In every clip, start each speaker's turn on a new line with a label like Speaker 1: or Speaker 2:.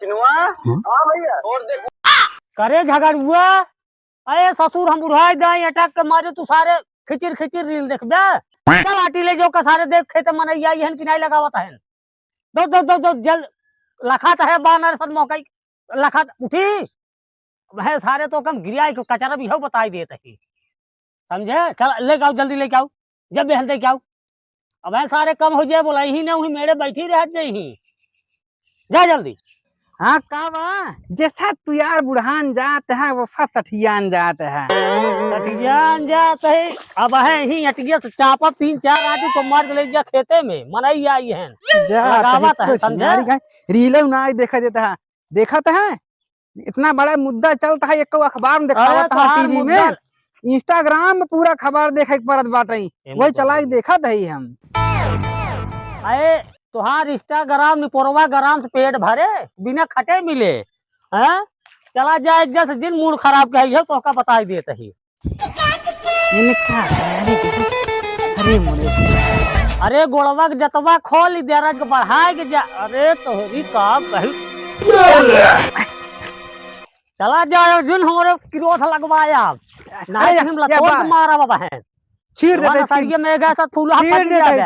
Speaker 1: Chinua. हाँ भैया। और देखो
Speaker 2: करे झगड़ुआ। अरे ससुर हम बुढ़ाई दाई अटक के मारे तू सारे खिचिर खिचिर रील देख बे। चल आटी ले जाओ का सारे देख खेत मनैया हन कि नहीं लगावत हन। दो दो दो दो जल लखात है बानर सब मौका लखात उठी वह सारे तो कम गिरिया को कचरा भी हो बताई देते ही समझे। चल ले आओ जल्दी लेके आओ जब बहन लेके आओ। अब है सारे कम हो जाए बोला ही ना हुई मेरे बैठी रह जाही जा जल्दी।
Speaker 3: हाँ का बा जैसा तू यार बुढ़ान जात है वो सठियान जात है।
Speaker 2: सठियान जात है अब है ही हटिया से चापा 3-4 आदमी तो मार के ले जा खेते में मनई आई है लगावत है समझे।
Speaker 3: रीलो ना देखा देता है देखत है इतना बड़ा मुद्दा चलता है एक अखबार में दिखावत है टीवी में इंस्टाग्राम में पूरा खबर देखे परत बाटे वही चला देखत है हम।
Speaker 2: अरे तुहार इंस्टाग्राम में पोरवा ग्राम से पेट भरे बिना खटे मिले हैं। चला जाए जैसे जिन मूड खराब कही तो का बताई देते ही। अरे गोड़वा के जतवा खोल दे बढ़ाए के जा। अरे तोहरी का चला जाए जिन हमारे क्रोध लगवाया नहीं हम लतोड़ मारा बाबा है
Speaker 3: छीड़ देते
Speaker 2: साड़िया में ऐसा फूला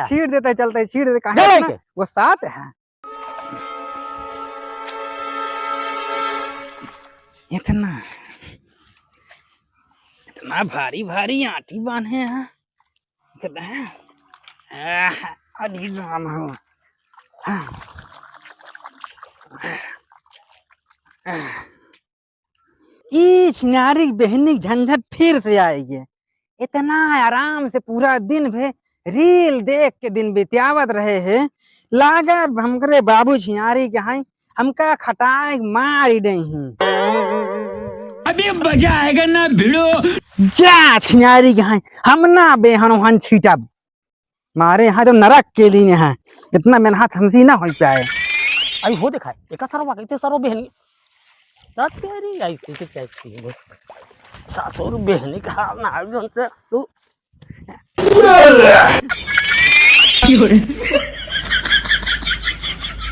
Speaker 3: छीड़ देते चलते छीड़ देते काहे वो साथ है। इतना इतना भारी भारी आटी बांधे हैं अभी राम हो। ई छिनारी बहनी झंझट फिर से आएगी। इतना आराम से पूरा दिन भे रील देख के दिन बितावत रहे हैं लागत हमकरे बाबू छिनारी के हैं हमका खटाए मार नहीं अभी मजा आएगा ना भिड़ो जा छिनारी के हैं हम ना बेहनो हन छीटा मारे यहाँ तो नरक के लिए हैं इतना मेहनत हमसे ना हो पाए।
Speaker 2: अरे हो देखा एक सरवा कहते सरो बहनी तेरी ऐसी की कैसी सासुर बहनी का ना तू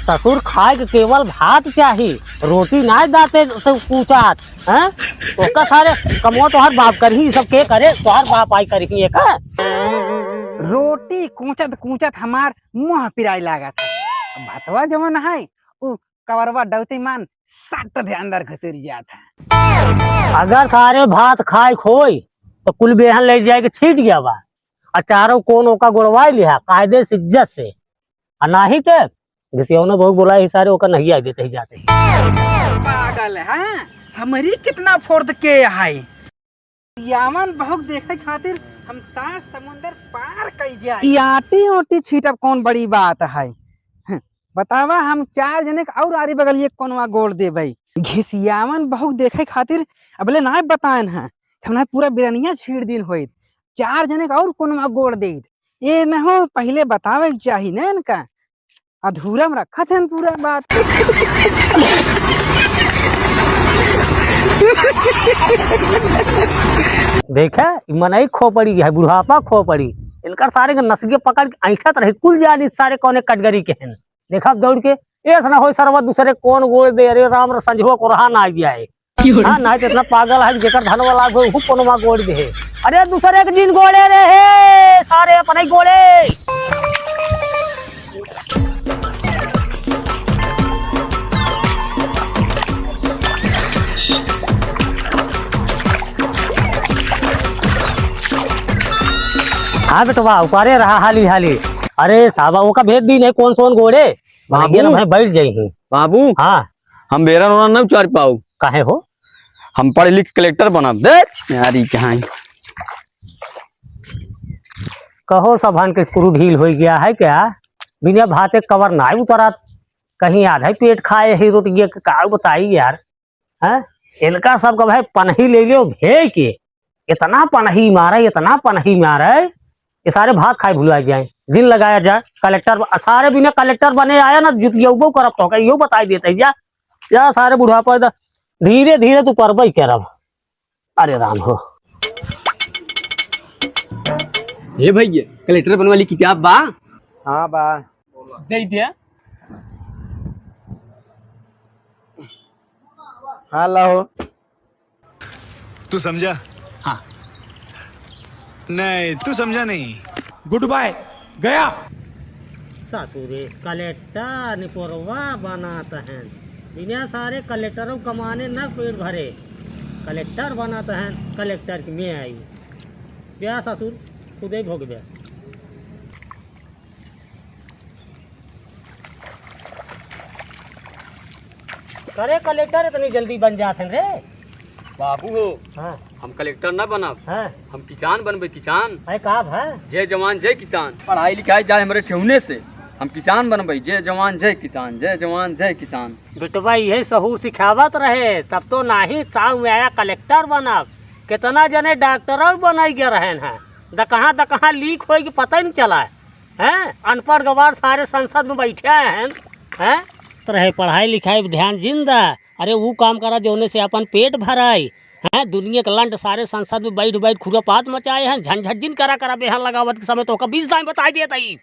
Speaker 2: ससुर खाए के केवल भात चाहिए रोटी ना दाते से पूछात हैं तो का सारे कमो तो हर बाप कर ही सब के करे तो हर बाप आई कर ही एक
Speaker 3: रोटी कूचत कूचत हमार मुंह पिराई लागत भातवा जवन है वो कवरवा डौती मान सट दे अंदर घुसर जाता है।
Speaker 2: अगर सारे भात खाए खोई तो कुल बेहन ले जाए के छीट गया बा और चारों कोन ओका गुड़वाई लिया कायदे से इज्जत से और नहीं तो घिसियों बहुत बोला ही सारे ओका नहीं आ देते ही जाते ही।
Speaker 3: पागल है हमारी कितना फोर्थ के है यामन बहुत देखे खातिर हम सात समुंदर पार कई जाए आटी ओटी छीटब कौन बड़ी बात है बतावा हम 4 जने और आरी बगल ये कोनवा गोड़ दे भाई घिसियावन बहुत देखे खातिर अबले ना बताएन है हमरा पूरा बिरनिया छीड़ दिन होइत 4 जने और कोनवा गोड़ दे ये न हो पहले बतावे के चाहिए ना इनका अधूरा में रखा था पूरा बात।
Speaker 2: देखा मनई खो पड़ी है बुढ़ापा खो पड़ी इनकर सारे नसगे पकड़ के ऐठत रहे कुल जानी सारे कोने कटगरी के हैं देखा दौड़ के ऐसा ना हो सरवा दूसरे कौन गोड़ दे अरे राम संजो को रहा ना जाए हाँ ना तो इतना पागल है जेकर धन वाला हो कोनवा गोड़ दे अरे दूसरे के दिन गोड़े रहे सारे अपने गोड़े। हाँ बेटवा उपारे रहा हाली हाली अरे साहबा वो का भेद भी नहीं कौन सोन गोड़े बाबू बैठ जाई
Speaker 1: बाबू। हाँ हम बेरा रोना न उचार पाऊ
Speaker 2: काहे हो
Speaker 1: हम पढ़ लिख कलेक्टर बना देख यारी कहाँ
Speaker 2: कहो सबहन के स्क्रू ढील हो गया है क्या बिना भाते कवर ना उतरा कहीं आधा ही पेट खाए ही रोटी का बताई यार है इनका सब का भाई पनही ले लियो भे के इतना पनही मारे ये सारे भात खाए भुला जाए दिन लगाया जाए कलेक्टर सारे बिना कलेक्टर बने आया ना जुतियो करब तो यो बताई देते जा सारे बुढ़ापा धीरे धीरे तू करब कह रहा। अरे राम हो
Speaker 1: ये भैया कलेक्टर बनने वाली किताब बा।
Speaker 3: हाँ बा
Speaker 1: दे दिया
Speaker 4: हाँ लाओ।
Speaker 5: तू समझा? हाँ। नहीं, तू समझा नहीं।
Speaker 6: गुड बाय, गया।
Speaker 2: ससुरे कलेक्टर निपोरवा बनाता है, बिना सारे कलेक्टरों कमाने न पेट भरे, कलेक्टर बनाता है, कलेक्टर की मैं आई ब्याह ससुर खुद ही भोग ब्याह। करे कलेक्टर इतनी जल्दी बन जाते हैं रे
Speaker 1: बाबू हो,
Speaker 2: हाँ
Speaker 1: हम कलेक्टर ना बनब,
Speaker 2: हाँ
Speaker 1: हम किसान बनबे, किसान।
Speaker 2: है कब है
Speaker 1: जय जवान जय किसान। पढ़ाई लिखाई जाए हमारे ठेवने से, हम किसान बनबे। जय जवान जय किसान, जय जवान जय किसान।
Speaker 2: बेटवा यही सहूर सिखावत रहे तब तो नहीं ताऊ में आया कलेक्टर बनब। कितना जने डॉक्टर बनाई गए रहे हैं, द कहाँ लीक होगी पता ही नहीं चला है। अनपढ़ गवार सारे संसद में बैठे हैं तो रहे पढ़ाई लिखाई पे ध्यान जिंदा। अरे वो काम करा जोने से अपन पेट भराई हैं। दुनिया के लंड सारे संसद में बैठ खुरापात मचाए हैं, झंझट जिन करा बेहन लगावत के समय तो 20 टाइम बताई देता ही।